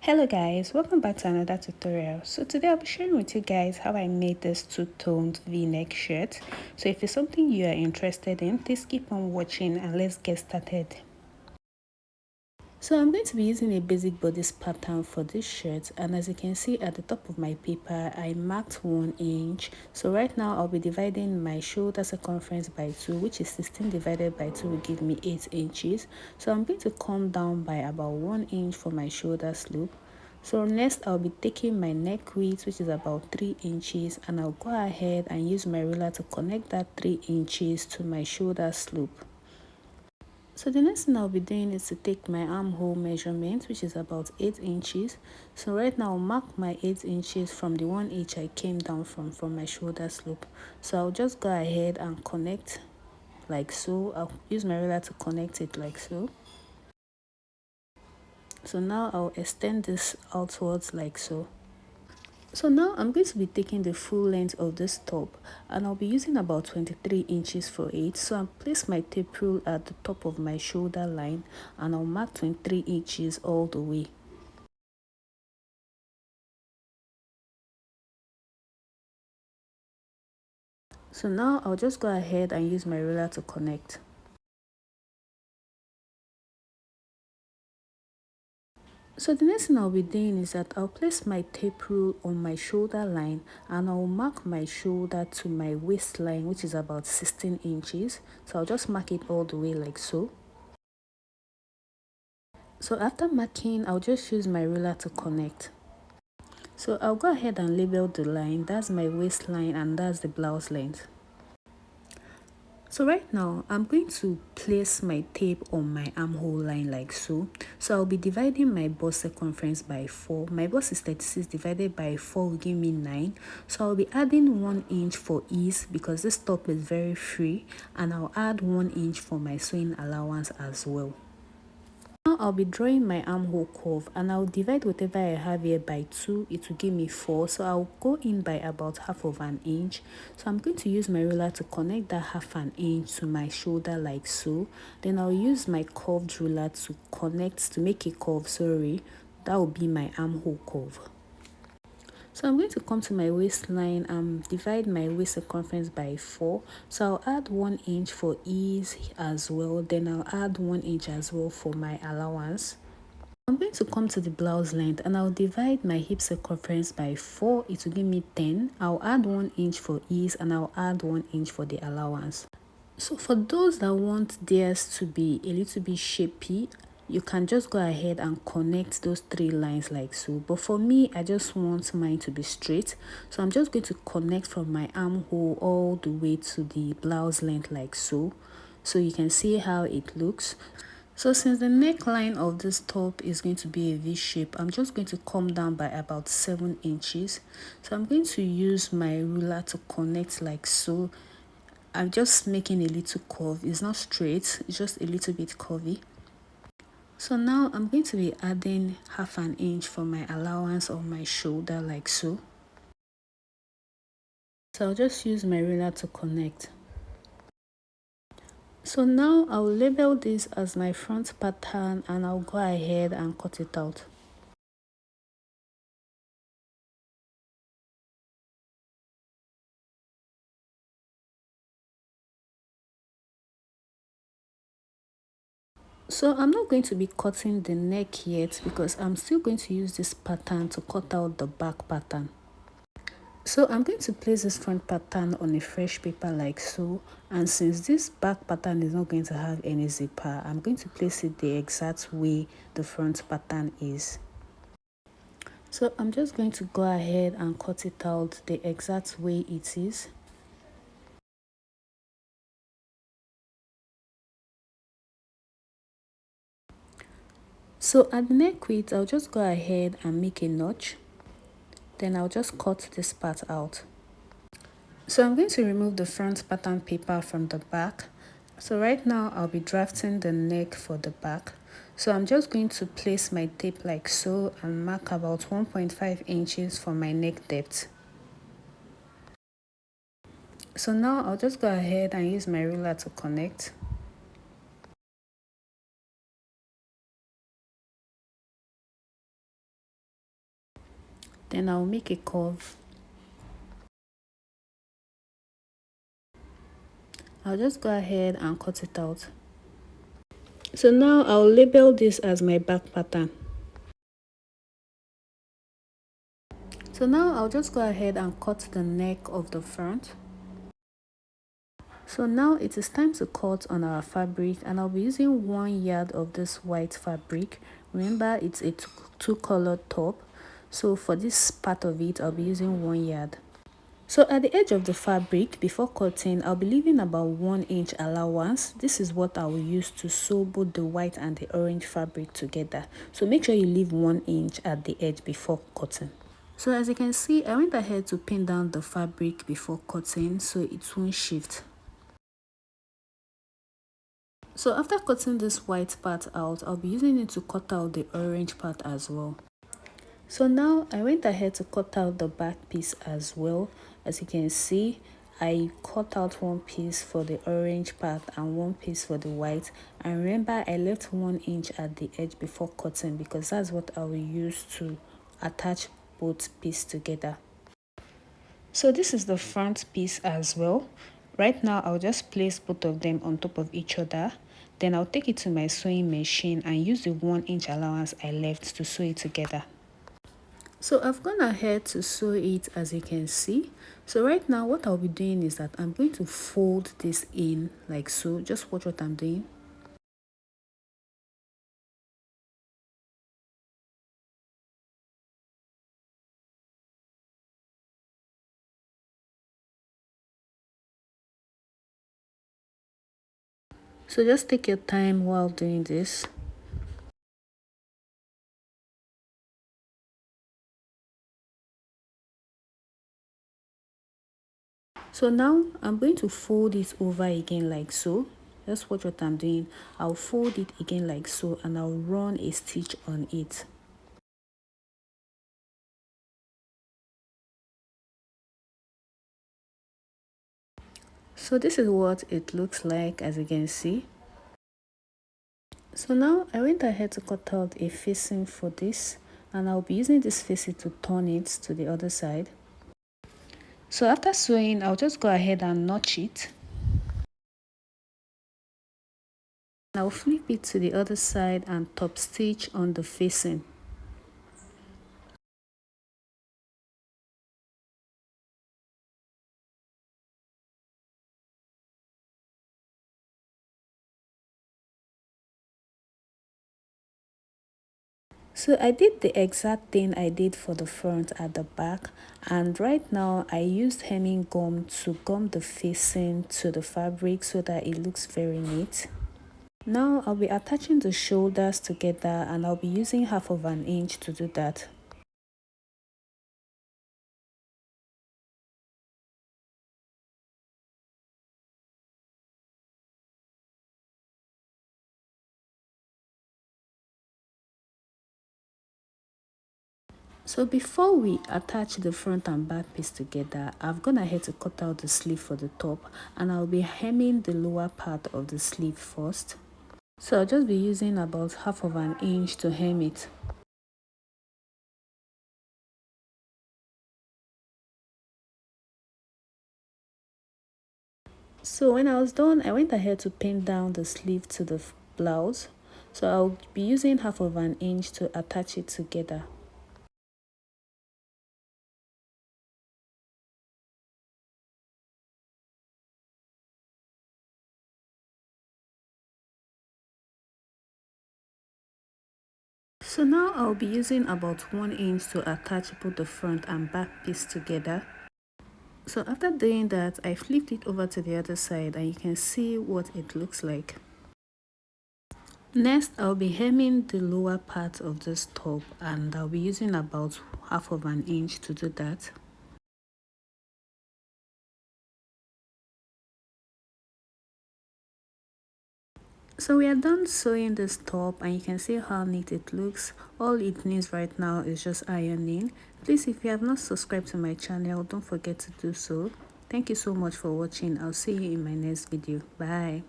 Hello guys, welcome back to another tutorial. So today I'll be sharing with you guys how I made this two-toned v-neck shirt. So if it's something you are interested in, please keep on watching and let's get started. So I'm going to be using a basic bodice pattern for this shirt, and as you can see at the top of my paper I marked 1 inch. So right now I'll be dividing my shoulder circumference by 2, which is 16 divided by 2 will give me 8 inches. So I'm going to come down by about 1 inch for my shoulder slope. So next I'll be taking my neck width, which is about 3 inches, and I'll go ahead and use my ruler to connect that 3 inches to my shoulder slope. So the next thing I'll be doing is to take my armhole measurement, which is about 8 inches. So right now I'll mark my 8 inches from the 1 inch I came down from my shoulder slope. So I'll just go ahead and connect like so. I'll use my ruler to connect it like so. So now I'll extend this outwards like so. So now I'm going to be taking the full length of this top, and I'll be using about 23 inches for it. So I'll place my tape rule at the top of my shoulder line and I'll mark 23 inches all the way. So now I'll just go ahead and use my ruler to connect. So the next thing I'll be doing is that I'll place my tape rule on my shoulder line and I'll mark my shoulder to my waistline, which is about 16 inches. So I'll just mark it all the way like so. So after marking, I'll just use my ruler to connect. So I'll go ahead and label the line. That's my waistline and that's the blouse length. So right now, I'm going to place my tape on my armhole line like so. So I'll be dividing my bust circumference by 4. My bust is 36 divided by 4 will give me 9. So I'll be adding 1 inch for ease because this top is very free. And I'll add 1 inch for my sewing allowance as well. Now I'll be drawing my armhole curve and I'll divide whatever I have here by 2. It will give me 4. So I'll go in by about half of an inch. So I'm going to use my ruler to connect that half an inch to my shoulder like so. Then I'll use my curved ruler to connect, to make a curve, that will be my armhole curve. So I'm going to come to my waistline and divide my waist circumference by 4. So I'll add 1 inch for ease as well. Then I'll add 1 inch as well for my allowance. I'm going to come to the blouse length and I'll divide my hip circumference by 4. It will give me 10. I'll add 1 inch for ease and I'll add 1 inch for the allowance. So for those that want theirs to be a little bit shapy, you can just go ahead and connect those 3 lines like so. But for me, I just want mine to be straight. So I'm just going to connect from my armhole all the way to the blouse length like so. So you can see how it looks. So since the neckline of this top is going to be a V shape, I'm just going to come down by about 7 inches. So I'm going to use my ruler to connect like so. I'm just making a little curve. It's not straight, it's just a little bit curvy. So now I'm going to be adding half an inch for my allowance on my shoulder like so. So I'll just use my ruler to connect. So now I'll label this as my front pattern and I'll go ahead and cut it out. So I'm not going to be cutting the neck yet because I'm still going to use this pattern to cut out the back pattern. So I'm going to place this front pattern on a fresh paper like so, and since this back pattern is not going to have any zipper, I'm going to place it the exact way the front pattern is. So I'm just going to go ahead and cut it out the exact way it is. So at the neck width, I'll just go ahead and make a notch. Then I'll just cut this part out. So I'm going to remove the front pattern paper from the back. So right now I'll be drafting the neck for the back. So I'm just going to place my tape like so and mark about 1.5 inches for my neck depth. So now I'll just go ahead and use my ruler to connect. Then I'll make a curve. I'll just go ahead and cut it out. So now I'll label this as my back pattern. So now I'll just go ahead and cut the neck of the front. So now it is time to cut on our fabric, and I'll be using 1 yard of this white fabric. Remember, it's a two-color top, so for this part of it I'll be using 1 yard. So at the edge of the fabric, before cutting, I'll be leaving about 1 inch allowance. This is what I will use to sew both the white and the orange fabric together. So make sure you leave 1 inch at the edge before cutting. So as you can see, I went ahead to pin down the fabric before cutting so it won't shift. So after cutting this white part out, I'll be using it to cut out the orange part as well. So now I went ahead to cut out the back piece as well. As you can see, I cut out 1 piece for the orange part and 1 piece for the white. And remember, I left 1 inch at the edge before cutting because that's what I will use to attach both pieces together. So this is the front piece as well. Right now I'll just place both of them on top of each other. Then I'll take it to my sewing machine and use the 1 inch allowance I left to sew it together. So I've gone ahead to sew it, as you can see. So right now what I'll be doing is that I'm going to fold this in like so. Just watch what I'm doing. So just take your time while doing this. So now I'm going to fold it over again like so. Just watch what I'm doing. I'll fold it again like so and I'll run a stitch on it. So this is what it looks like, as you can see. So now I went ahead to cut out a facing for this, and I'll be using this facing to turn it to the other side. So after sewing, I'll just go ahead and notch it. I'll flip it to the other side and top stitch on the facing. So I did the exact thing I did for the front at the back, and right now I used hemming gum to gum the facing to the fabric so that it looks very neat. Now I'll be attaching the shoulders together, and I'll be using 1/2 inch to do that. So before we attach the front and back piece together, I've gone ahead to cut out the sleeve for the top, and I'll be hemming the lower part of the sleeve first. So I'll just be using about 1/2 inch to hem it. So when I was done, I went ahead to pin down the sleeve to the blouse. So I'll be using 1/2 inch to attach it together. So now I'll be using about 1 inch to attach both the front and back piece together. So after doing that, I flipped it over to the other side, and you can see what it looks like. Next, I'll be hemming the lower part of this top, and I'll be using about 1/2 inch to do that. So we are done sewing this top, and you can see how neat it looks. All it needs right now is just ironing. Please, if you have not subscribed to my channel, don't forget to do so. Thank you so much for watching. I'll see you in my next video. Bye.